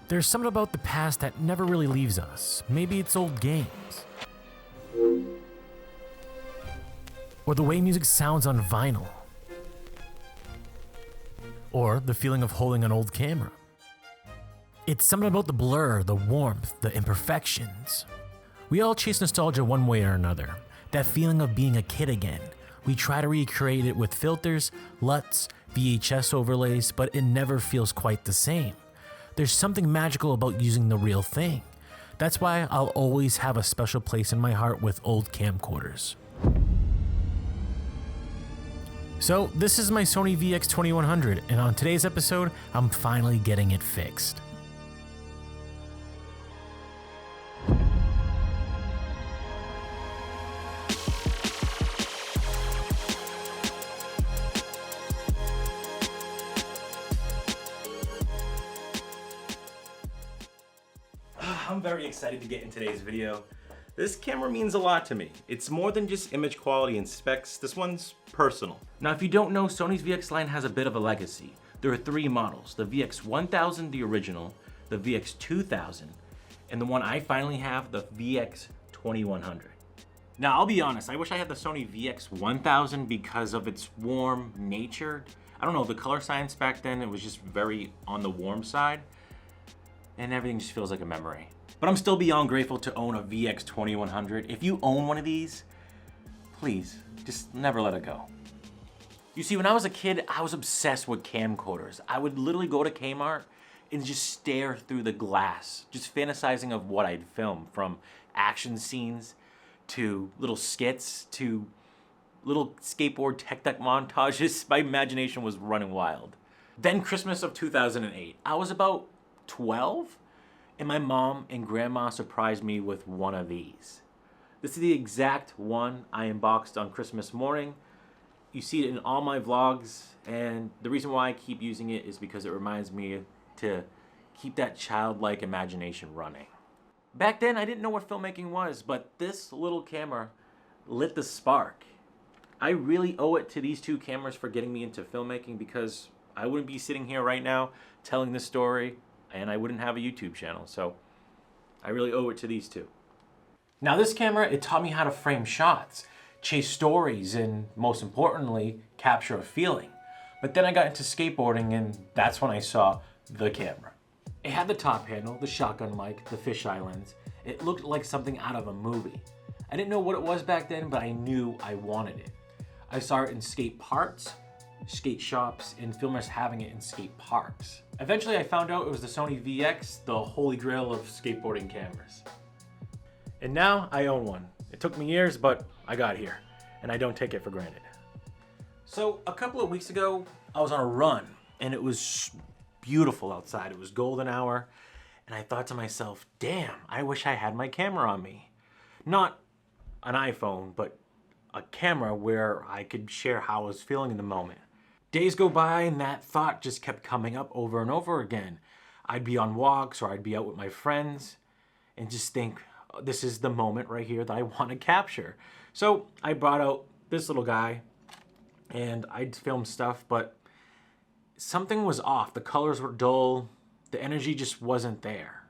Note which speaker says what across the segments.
Speaker 1: There's something about the past that never really leaves us. Maybe it's old games. Or the way music sounds on vinyl. Or the feeling of holding an old camera. It's something about the blur, the warmth, the imperfections. We all chase nostalgia one way or another. That feeling of being a kid again. We try to recreate it with filters, LUTs, VHS overlays, but it never feels quite the same. There's something magical about using the real thing. That's why I'll always have a special place in my heart with old camcorders. So this is my Sony VX2100, and on today's episode, I'm finally getting it fixed.
Speaker 2: I'm very excited to get in today's video. This camera means a lot to me. It's more than just image quality and specs. This one's personal. Now, if you don't know, Sony's VX line has a bit of a legacy. There are three models: the VX1000, the original, the VX2000, and the one I finally have, the VX2100. Now, I'll be honest, I wish I had the Sony VX1000 because of its warm nature. I don't know, the color science back then, it was just very on the warm side, and everything just feels like a memory. But I'm still beyond grateful to own a VX2100. If you own one of these, please, just never let it go. You see, when I was a kid, I was obsessed with camcorders. I would literally go to Kmart and just stare through the glass, just fantasizing of what I'd film, from action scenes to little skits to little skateboard tech deck montages. My imagination was running wild. Then Christmas of 2008, I was about 12, and my mom and grandma surprised me with one of these. This is the exact one I unboxed on Christmas morning. You see it in all my vlogs, and the reason why I keep using it is because it reminds me to keep that childlike imagination running. Back then, I didn't know what filmmaking was, but this little camera lit the spark. I really owe it to these two cameras for getting me into filmmaking, because I wouldn't be sitting here right now telling this story, and I wouldn't have a YouTube channel, so I really owe it to these two. Now, this camera, it taught me how to frame shots, chase stories, and most importantly, capture a feeling. But then I got into skateboarding, and that's when I saw the camera. It had the top handle, the shotgun mic, the fisheye lens. It looked like something out of a movie. I didn't know what it was back then, but I knew I wanted it. I saw it in skate parks, skate shops, and filmers having it in skate parks. Eventually, I found out it was the Sony VX, the holy grail of skateboarding cameras. And now I own one. It took me years, but I got here, and I don't take it for granted. So a couple of weeks ago, I was on a run, and it was beautiful outside. It was golden hour, and I thought to myself, damn, I wish I had my camera on me. Not an iPhone, but a camera where I could share how I was feeling in the moment. Days go by, and that thought just kept coming up over and over again. I'd be on walks, or I'd be out with my friends, and just think, oh, this is the moment right here that I want to capture. So I brought out this little guy, and I'd film stuff, but something was off. The colors were dull. The energy just wasn't there.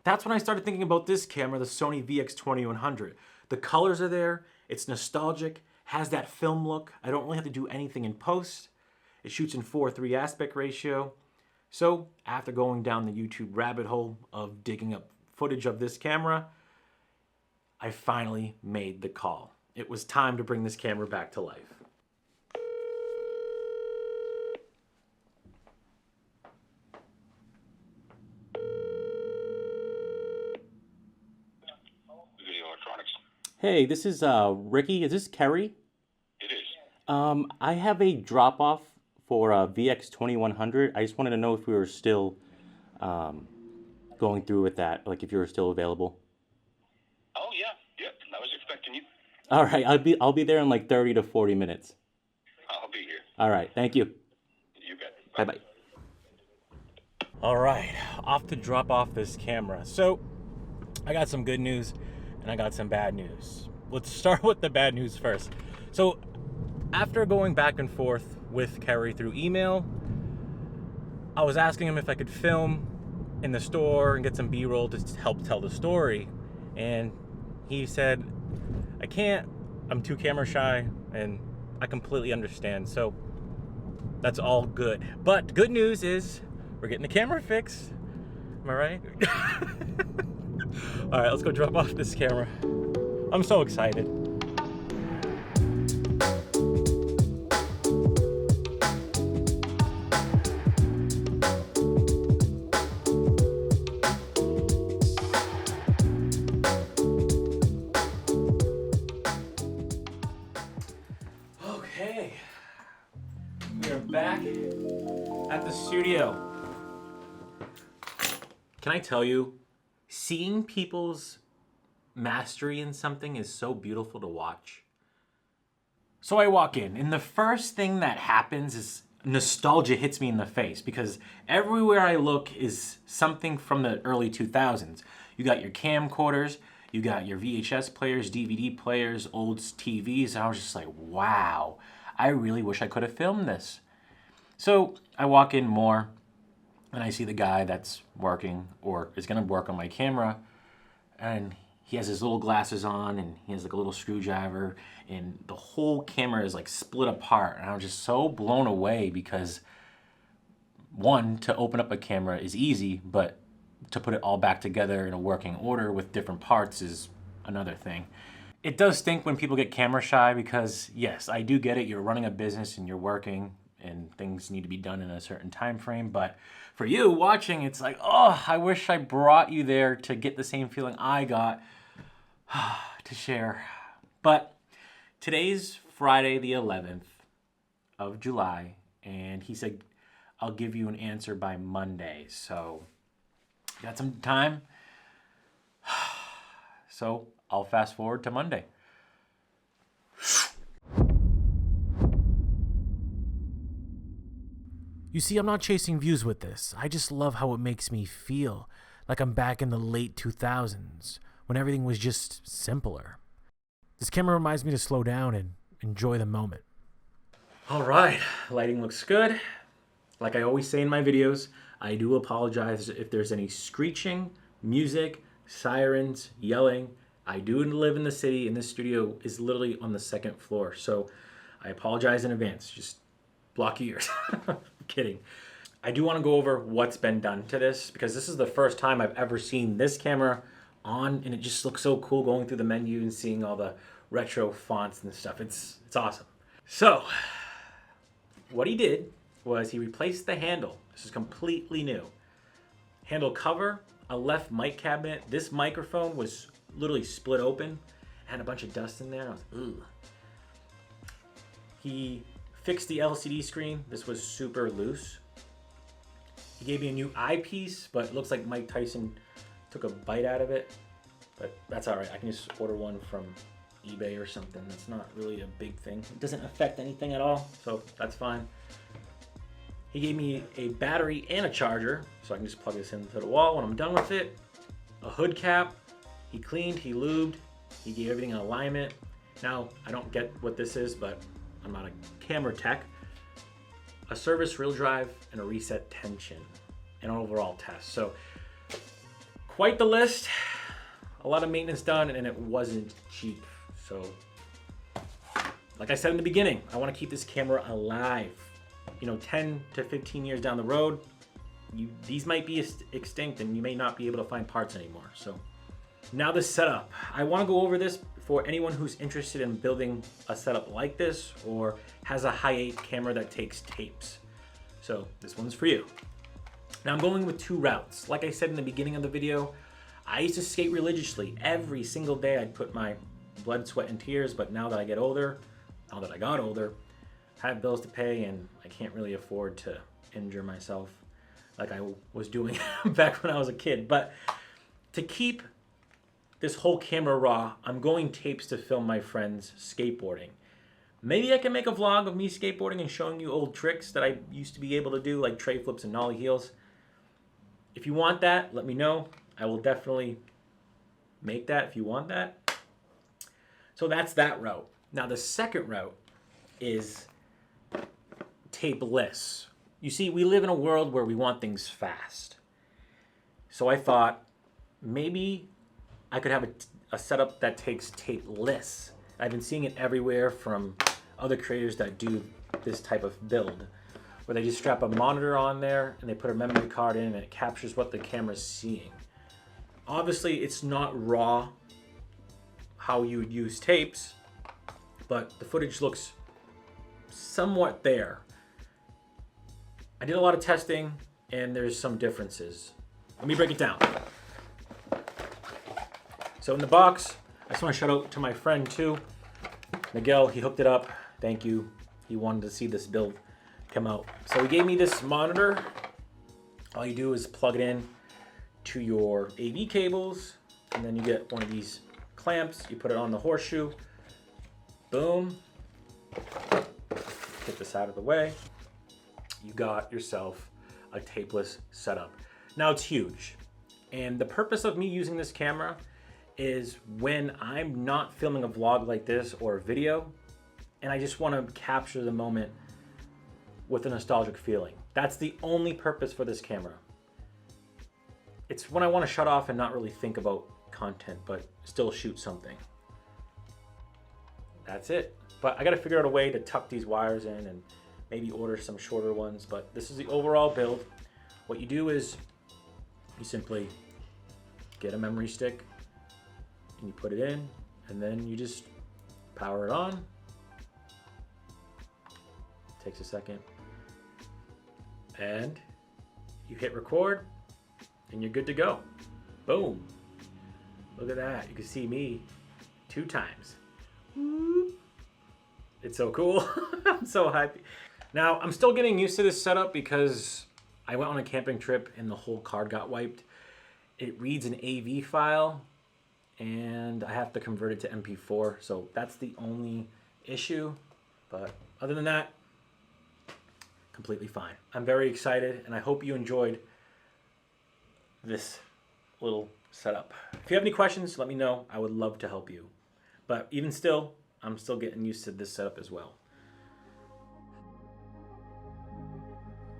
Speaker 2: That's when I started thinking about this camera, the Sony VX2100. The colors are there. It's nostalgic, has that film look. I don't really have to do anything in post. It shoots in 4:3 aspect ratio. So after going down the YouTube rabbit hole of digging up footage of this camera, I finally made the call. It was time to bring this camera back to life.
Speaker 3: Video Electronics.
Speaker 4: Hey, this is Ricky. Is this Kerry?
Speaker 3: It is.
Speaker 4: I have a drop-off for VX2100. I just wanted to know if we were still going through with that, like if you were still available.
Speaker 3: Oh yeah, yep. I was expecting you.
Speaker 4: All right, I'll be there in like 30 to 40 minutes.
Speaker 3: I'll be here.
Speaker 4: All right, thank you.
Speaker 3: You bet.
Speaker 4: Bye-bye.
Speaker 2: All right, off to drop off this camera. So I got some good news and I got some bad news. Let's start with the bad news first. So after going back and forth with Kerry through email, I was asking him if I could film in the store and get some B-roll to help tell the story. And he said, I can't, I'm too camera shy, and I completely understand. So that's all good. But good news is we're getting the camera fixed. Am I right? All right, let's go drop off this camera. I'm so excited. Okay, we are back at the studio. Can I tell you, seeing people's mastery in something is so beautiful to watch. So I walk in, and the first thing that happens is nostalgia hits me in the face, because everywhere I look is something from the early 2000s. You got your camcorders, you got your VHS players, DVD players, old TVs, and I was just like, wow, I really wish I could have filmed this. So I walk in more, and I see the guy that's working or is gonna work on my camera, and he has his little glasses on, and he has like a little screwdriver, and the whole camera is like split apart. And I was just so blown away, because one, to open up a camera is easy, but to put it all back together in a working order with different parts is another thing. It does stink when people get camera shy, because yes, I do get it. You're running a business and you're working, and things need to be done in a certain time frame. But for you watching, it's like, oh, I wish I brought you there to get the same feeling I got to share. But today's Friday the 11th of July, and he said, I'll give you an answer by Monday. So got some time. So I'll fast forward to Monday.
Speaker 1: You see, I'm not chasing views with this. I just love how it makes me feel like I'm back in the late 2000s when everything was just simpler. This camera reminds me to slow down and enjoy the moment.
Speaker 2: All right, lighting looks good. Like I always say in my videos, I do apologize if there's any screeching, music, sirens, yelling. I do live in the city, and this studio is literally on the second floor. So I apologize in advance. Just block your ears. I'm kidding. I do want to go over what's been done to this, because this is the first time I've ever seen this camera on, and it just looks so cool going through the menu and seeing all the retro fonts and stuff. It's awesome. So what he did was he replaced the handle. This is completely new. Handle cover, a left mic cabinet. This microphone was literally split open, had a bunch of dust in there. I was, ooh. He fixed the LCD screen. This was super loose. He gave me a new eyepiece, but it looks like Mike Tyson took a bite out of it. But that's all right. I can just order one from eBay or something. That's not really a big thing. It doesn't affect anything at all, so that's fine. He gave me a battery and a charger, so I can just plug this into the wall when I'm done with it. A hood cap. He cleaned, he lubed, he gave everything in alignment. Now, I don't get what this is, but I'm not a camera tech. A service reel drive and a reset tension and an overall test. So quite the list. A lot of maintenance done, and it wasn't cheap. So like I said in the beginning, I want to keep this camera alive. You know, 10 to 15 years down the road, these might be extinct, and you may not be able to find parts anymore. So now the setup. I want to go over this for anyone who's interested in building a setup like this or has a high-8 camera that takes tapes. So this one's for you. Now I'm going with two routes. Like I said in the beginning of the video, I used to skate religiously. Every single day I'd put my blood, sweat, and tears, but now that I got older, I have bills to pay, and I can't really afford to injure myself like I was doing back when I was a kid. But to keep this whole camera raw, I'm going tapes to film my friends skateboarding. Maybe I can make a vlog of me skateboarding and showing you old tricks that I used to be able to do, like tray flips and nollie heels. If you want that, let me know. I will definitely make that if you want that. So that's that route. Now the second route is tapeless. You see, we live in a world where we want things fast.
Speaker 1: So I thought maybe I could have a setup that takes tapeless. I've been seeing it everywhere from other creators that do this type of build, where they just strap a monitor on there and they put a memory card in and it captures what the camera's seeing. Obviously, it's not raw how you would use tapes, but the footage looks somewhat there. I did a lot of testing and there's some differences. Let me break it down. So in the box, I just want to shout out to my friend too, Miguel. He hooked it up. Thank you. He wanted to see this build come out. So he gave me this monitor. All you do is plug it in to your AV cables, and then you get one of these clamps. You put it on the horseshoe. Boom. Get this out of the way. You got yourself a tapeless setup. Now it's huge. And the purpose of me using this camera is when I'm not filming a vlog like this or a video, and I just want to capture the moment with a nostalgic feeling. That's the only purpose for this camera. It's when I want to shut off and not really think about content, but still shoot something. That's it. But I got to figure out a way to tuck these wires in and maybe order some shorter ones. But this is the overall build. What you do is you simply get a memory stick and you put it in, and then you just power it on. Takes a second. And you hit record and you're good to go. Boom. Look at that. You can see me 2 times. It's so cool. I'm so happy. Now, I'm still getting used to this setup because I went on a camping trip and the whole card got wiped. It reads an AV file and I have to convert it to MP4. So that's the only issue. But other than that, completely fine. I'm very excited and I hope you enjoyed this little setup. If you have any questions, let me know. I would love to help you. But even still, I'm still getting used to this setup as well.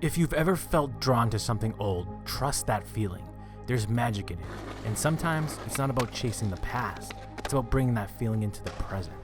Speaker 5: If you've ever felt drawn to something old, trust that feeling. There's magic in it. And sometimes it's not about chasing the past. It's about bringing that feeling into the present.